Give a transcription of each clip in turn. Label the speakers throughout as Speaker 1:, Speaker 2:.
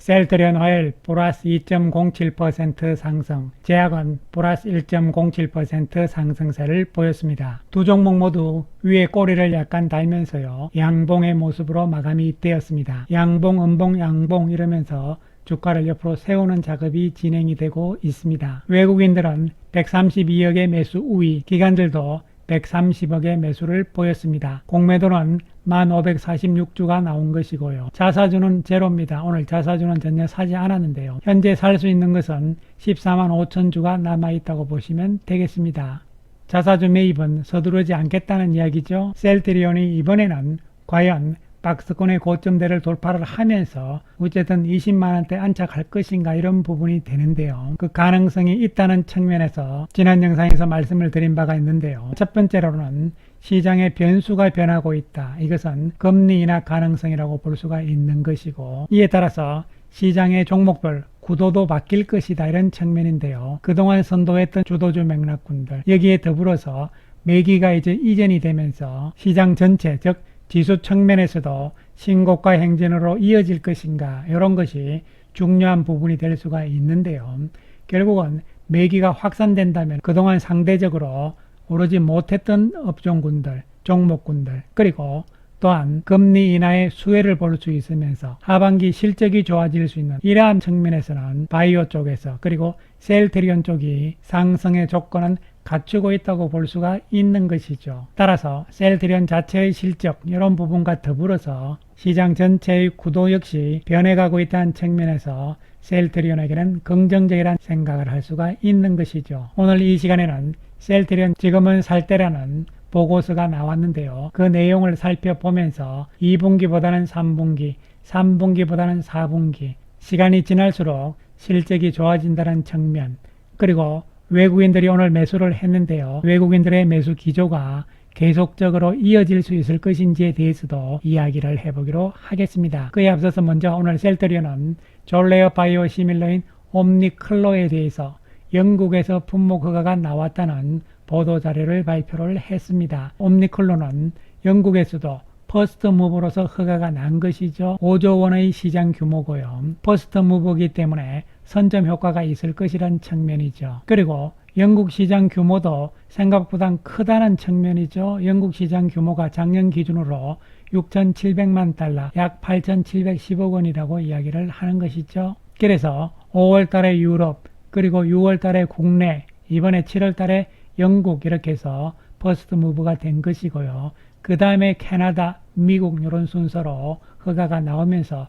Speaker 1: 셀트리온 화요일 플러스 2.07% 상승, 제약은 플러스 1.07% 상승세를 보였습니다. 두 종목 모두 위에 꼬리를 약간 달면서요, 양봉의 모습으로 마감이 되었습니다. 양봉, 음봉, 양봉 이러면서 주가를 옆으로 세우는 작업이 진행이 되고 있습니다. 외국인들은 132억의 매수 우위, 기관들도 130억의 매수를 보였습니다. 공매도는 1546주가 나온 것이고요. 자사주는 제로입니다. 오늘 자사주는 전혀 사지 않았는데요. 현재 살 수 있는 것은 14만 5천주가 남아있다고 보시면 되겠습니다. 자사주 매입은 서두르지 않겠다는 이야기죠. 셀트리온이 이번에는 과연 박스권의 고점대를 돌파를 하면서 어쨌든 20만원대 안착할 것인가, 이런 부분이 되는데요. 그 가능성이 있다는 측면에서 지난 영상에서 말씀을 드린 바가 있는데요. 첫 번째로는 시장의 변수가 변하고 있다. 이것은 금리 인하 가능성이라고 볼 수가 있는 것이고, 이에 따라서 시장의 종목별 구도도 바뀔 것이다, 이런 측면인데요. 그동안 선도했던 주도주 맥락군들, 여기에 더불어서 매기가 이제 이전이 되면서 시장 전체, 즉 지수 측면에서도 신고가 행진으로 이어질 것인가, 이런 것이 중요한 부분이 될 수가 있는데요. 결국은 매기가 확산된다면 그동안 상대적으로 오르지 못했던 업종군들, 종목군들, 그리고 또한 금리 인하의 수혜를 볼 수 있으면서 하반기 실적이 좋아질 수 있는 이러한 측면에서는 바이오 쪽에서, 그리고 셀트리온 쪽이 상승의 조건은 갖추고 있다고 볼 수가 있는 것이죠. 따라서 셀트리온 자체의 실적, 이런 부분과 더불어서 시장 전체의 구도 역시 변해가고 있다는 측면에서 셀트리온에게는 긍정적이라는 생각을 할 수가 있는 것이죠. 오늘 이 시간에는 셀트리온 지금은 살 때라는 보고서가 나왔는데요. 그 내용을 살펴보면서 2분기보다는 3분기, 3분기보다는 4분기, 시간이 지날수록 실적이 좋아진다는 측면, 그리고 외국인들이 오늘 매수를 했는데요. 외국인들의 매수 기조가 계속적으로 이어질 수 있을 것인지에 대해서도 이야기를 해보기로 하겠습니다. 그에 앞서서 먼저 오늘 셀트리온은 졸레어 바이오 시밀러인 옴니클로에 대해서 영국에서 품목 허가가 나왔다는 보도자료를 발표를 했습니다. 옴니클로는 영국에서도 퍼스트 무브로서 허가가 난 것이죠. 5조 원의 시장 규모고요. 퍼스트 무브이기 때문에 선점 효과가 있을 것이란 측면이죠. 그리고 영국 시장 규모도 생각보다 크다는 측면이죠. 영국 시장 규모가 작년 기준으로 6,700만 달러, 약 8,710억 원이라고 이야기를 하는 것이죠. 그래서 5월 달에 유럽, 그리고 6월 달에 국내, 이번에 7월 달에 영국, 이렇게 해서 퍼스트 무브가 된 것이고요. 그 다음에 캐나다, 미국, 이런 순서로 허가가 나오면서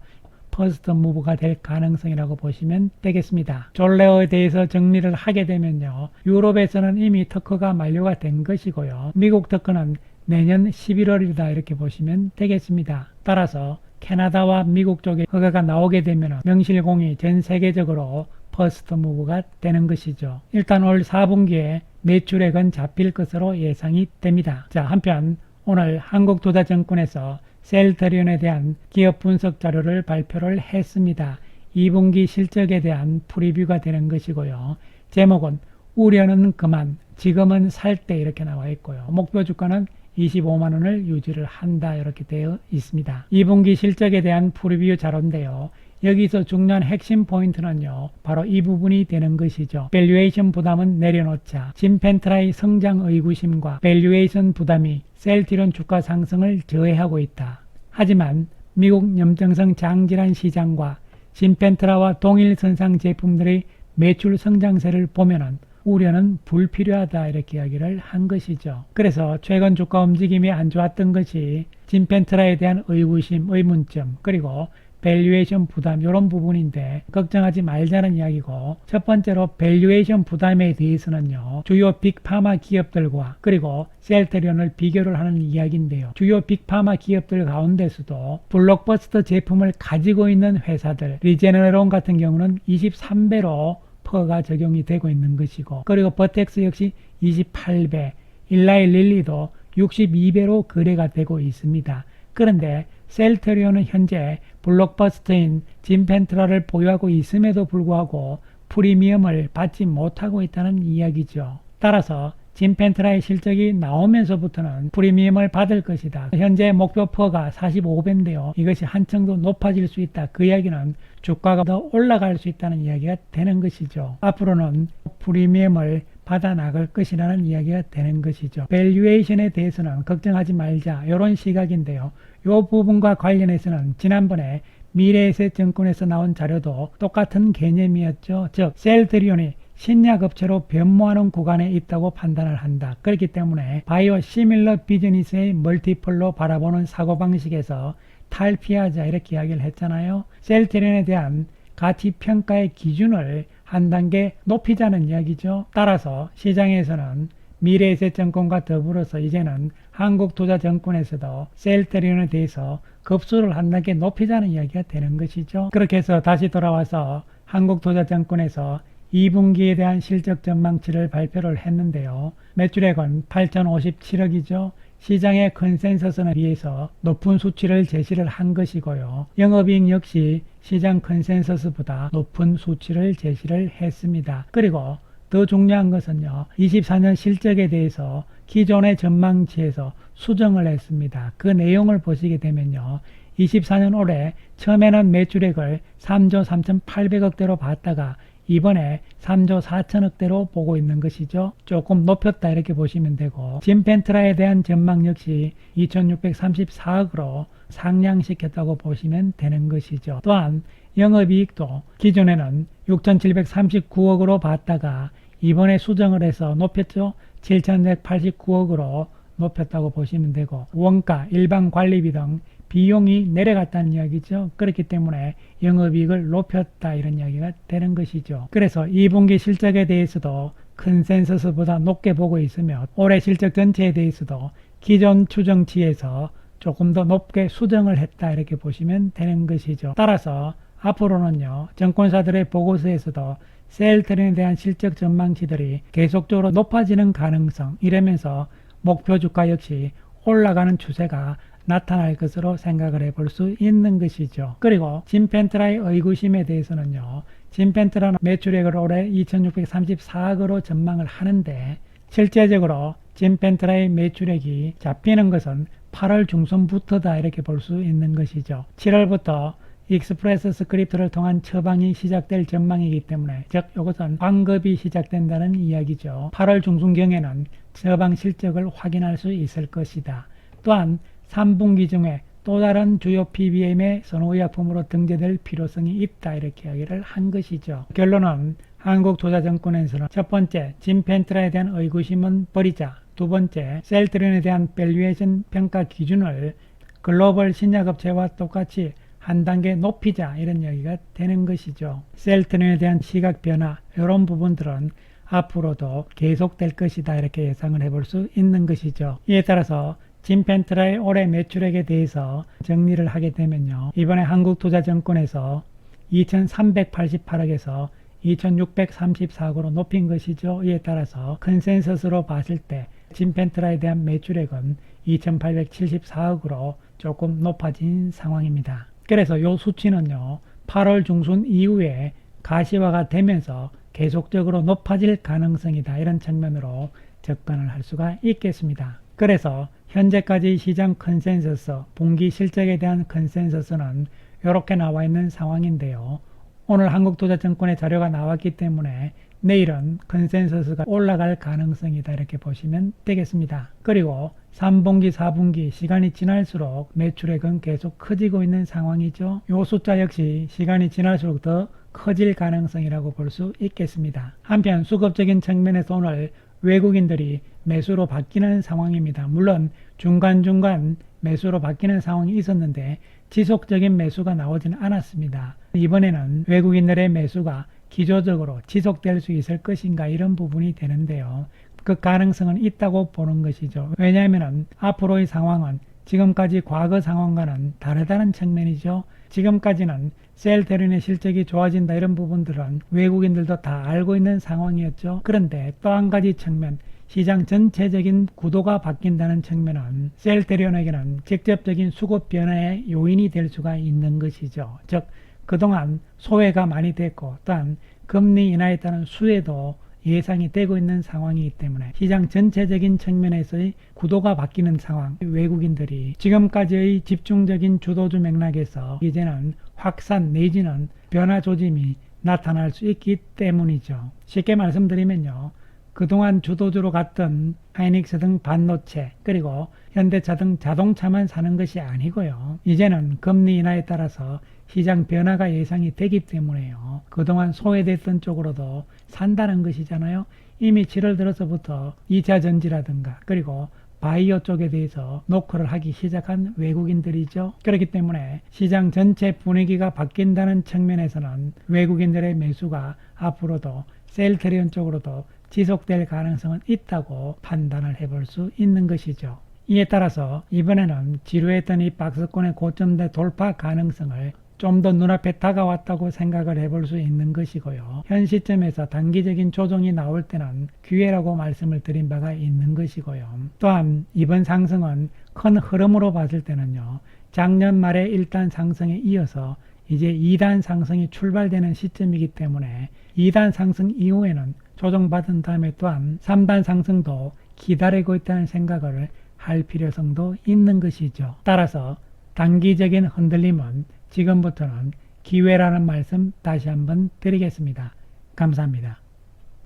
Speaker 1: 퍼스트 무브가 될 가능성이라고 보시면 되겠습니다. 졸레어에 대해서 정리를 하게 되면요, 유럽에서는 이미 특허가 만료가 된 것이고요. 미국 특허는 내년 11월이다, 이렇게 보시면 되겠습니다. 따라서 캐나다와 미국 쪽에 허가가 나오게 되면 명실공히 전 세계적으로 퍼스트 무브가 되는 것이죠. 일단 올 4분기에 매출액은 잡힐 것으로 예상이 됩니다. 자, 한편 오늘 한국투자증권에서 셀트리온에 대한 기업 분석 자료를 발표를 했습니다. 2분기 실적에 대한 프리뷰가 되는 것이고요. 제목은 우려는 그만, 지금은 살 때, 이렇게 나와 있고요. 목표 주가는 25만원을 유지를 한다, 이렇게 되어 있습니다. 2분기 실적에 대한 프리뷰 자료인데요. 여기서 중요한 핵심 포인트는요, 바로 이 부분이 되는 것이죠. 밸류에이션 부담은 내려놓자. 진펜트라의 성장 의구심과 밸류에이션 부담이 셀트리온 주가 상승을 저해하고 있다. 하지만 미국 염증성 장질환 시장과 진펜트라와 동일 선상 제품들의 매출 성장세를 보면은 우려는 불필요하다, 이렇게 이야기를 한 것이죠. 그래서 최근 주가 움직임이 안 좋았던 것이 진펜트라에 대한 의구심, 의문점, 그리고 밸류에이션 부담, 이런 부분인데 걱정하지 말자는 이야기고, 첫 번째로 밸류에이션 부담에 대해서는요, 주요 빅파마 기업들과 그리고 셀트리온을 비교를 하는 이야기인데요. 주요 빅파마 기업들 가운데서도 블록버스터 제품을 가지고 있는 회사들, 리제네론 같은 경우는 23배로 퍼가 적용이 되고 있는 것이고, 그리고 버텍스 역시 28배, 일라이 릴리도 62배로 거래가 되고 있습니다. 그런데 셀트리온은 현재 블록버스터인 진펜트라를 보유하고 있음에도 불구하고 프리미엄을 받지 못하고 있다는 이야기죠. 따라서 진펜트라의 실적이 나오면서부터는 프리미엄을 받을 것이다. 현재 목표 퍼가 45배인데요. 이것이 한층 더 높아질 수 있다. 그 이야기는 주가가 더 올라갈 수 있다는 이야기가 되는 것이죠. 앞으로는 프리미엄을 받아 나갈 것이라는 이야기가 되는 것이죠. 밸류에이션에 대해서는 걱정하지 말자, 이런 시각인데요. 이 부분과 관련해서는 지난번에 미래에셋증권에서 나온 자료도 똑같은 개념이었죠. 즉 셀트리온이 신약업체로 변모하는 구간에 있다고 판단을 한다. 그렇기 때문에 바이오 시밀러 비즈니스의 멀티플로 바라보는 사고방식에서 탈피하자, 이렇게 이야기를 했잖아요. 셀트리온에 대한 가치평가의 기준을 한 단계 높이자는 이야기죠. 따라서 시장에서는 미래에셋증권과 더불어서 이제는 한국투자증권에서도 셀트리온에 대해서 급수를 한 단계 높이자는 이야기가 되는 것이죠. 그렇게 해서 다시 돌아와서 한국투자증권에서 2분기에 대한 실적 전망치를 발표를 했는데요. 매출액은 8,057억이죠. 시장의 컨센서스에 비해서 높은 수치를 제시를 한 것이고요. 영업이익 역시 시장 컨센서스보다 높은 수치를 제시를 했습니다. 그리고 더 중요한 것은요, 24년 실적에 대해서 기존의 전망치에서 수정을 했습니다. 그 내용을 보시게 되면요, 24년 올해 처음에는 매출액을 3조 3,800억대로 봤다가 이번에 3조 4천억대로 보고 있는 것이죠. 조금 높였다, 이렇게 보시면 되고, 진펜트라에 대한 전망 역시 2,634억으로 상향시켰다고 보시면 되는 것이죠. 또한 영업이익도 기존에는 6,739억으로 봤다가 이번에 수정을 해서 높였죠. 7,189억으로 높였다고 보시면 되고, 원가, 일반 관리비 등 비용이 내려갔다는 이야기죠. 그렇기 때문에 영업이익을 높였다, 이런 이야기가 되는 것이죠. 그래서 2분기 실적에 대해서도 컨센서스보다 높게 보고 있으며 올해 실적 전체에 대해서도 기존 추정치에서 조금 더 높게 수정을 했다, 이렇게 보시면 되는 것이죠. 따라서 앞으로는요, 증권사들의 보고서에서도 셀트리온에 대한 실적 전망치들이 계속적으로 높아지는 가능성, 이러면서 목표 주가 역시 올라가는 추세가 나타날 것으로 생각을 해볼 수 있는 것이죠. 그리고 진펜트라의 의구심에 대해서는요, 진펜트라는 매출액을 올해 2,634억으로 전망을 하는데 실제적으로 진펜트라의 매출액이 잡히는 것은 8월 중순부터다, 이렇게 볼 수 있는 것이죠. 7월부터 익스프레스 스크립트를 통한 처방이 시작될 전망이기 때문에, 즉 이것은 환급이 시작된다는 이야기죠. 8월 중순경에는 처방 실적을 확인할 수 있을 것이다. 또한 3분기 중에 또 다른 주요 PBM의 선호의약품으로 등재될 필요성이 있다, 이렇게 이야기를 한 것이죠. 결론은 한국투자증권에서는 첫 번째, 진펜트라에 대한 의구심은 버리자. 두 번째, 셀트리온에 대한 밸류에이션 평가 기준을 글로벌 신약업체와 똑같이 한 단계 높이자, 이런 이야기가 되는 것이죠. 셀트리온에 대한 시각 변화, 이런 부분들은 앞으로도 계속될 것이다, 이렇게 예상을 해볼 수 있는 것이죠. 이에 따라서 진펜트라의 올해 매출액에 대해서 정리를 하게 되면요, 이번에 한국투자증권에서 2,388억에서 2,634억으로 높인 것이죠. 이에 따라서 컨센서스로 봤을 때 진펜트라에 대한 매출액은 2,874억으로 조금 높아진 상황입니다. 그래서 이 수치는요, 8월 중순 이후에 가시화가 되면서 계속적으로 높아질 가능성이다, 이런 측면으로 접근을 할 수가 있겠습니다. 그래서 현재까지 시장 컨센서스, 분기 실적에 대한 컨센서스는 이렇게 나와 있는 상황인데요. 오늘 한국투자증권의 자료가 나왔기 때문에 내일은 컨센서스가 올라갈 가능성이다, 이렇게 보시면 되겠습니다. 그리고 3분기, 4분기 시간이 지날수록 매출액은 계속 커지고 있는 상황이죠. 이 숫자 역시 시간이 지날수록 더 커질 가능성이라고 볼 수 있겠습니다. 한편 수급적인 측면에서 오늘 외국인들이 매수로 바뀌는 상황입니다. 물론 중간중간 매수로 바뀌는 상황이 있었는데 지속적인 매수가 나오지는 않았습니다. 이번에는 외국인들의 매수가 기조적으로 지속될 수 있을 것인가, 이런 부분이 되는데요. 그 가능성은 있다고 보는 것이죠. 왜냐하면 앞으로의 상황은 지금까지 과거 상황과는 다르다는 측면이죠. 지금까지는 셀트리온의 실적이 좋아진다, 이런 부분들은 외국인들도 다 알고 있는 상황이었죠. 그런데 또 한 가지 측면, 시장 전체적인 구도가 바뀐다는 측면은 셀트리온에게는 직접적인 수급 변화의 요인이 될 수가 있는 것이죠. 즉 그동안 소외가 많이 됐고 또한 금리 인하에 따른 수혜도 예상이 되고 있는 상황이기 때문에 시장 전체적인 측면에서의 구도가 바뀌는 상황, 외국인들이 지금까지의 집중적인 주도주 맥락에서 이제는 확산 내지는 변화 조짐이 나타날 수 있기 때문이죠. 쉽게 말씀드리면요. 그동안 주도주로 갔던 하이닉스 등 반도체 그리고 현대차 등 자동차만 사는 것이 아니고요. 이제는 금리 인하에 따라서 시장 변화가 예상이 되기 때문에요. 그동안 소외됐던 쪽으로도 산다는 것이잖아요. 이미 7월 들어서부터 2차 전지라든가 그리고 바이오 쪽에 대해서 노크를 하기 시작한 외국인들이죠. 그렇기 때문에 시장 전체 분위기가 바뀐다는 측면에서는 외국인들의 매수가 앞으로도 셀트리온 쪽으로도 지속될 가능성은 있다고 판단을 해볼 수 있는 것이죠. 이에 따라서 이번에는 지루했던 이 박스권의 고점대 돌파 가능성을 좀 더 눈앞에 다가왔다고 생각을 해볼 수 있는 것이고요. 현 시점에서 단기적인 조정이 나올 때는 기회라고 말씀을 드린 바가 있는 것이고요. 또한 이번 상승은 큰 흐름으로 봤을 때는요. 작년 말에 1단 상승에 이어서 이제 2단 상승이 출발되는 시점이기 때문에 2단 상승 이후에는 조정받은 다음에 또한 3단 상승도 기다리고 있다는 생각을 할 필요성도 있는 것이죠. 따라서 단기적인 흔들림은 지금부터는 기회라는 말씀 다시 한번 드리겠습니다. 감사합니다.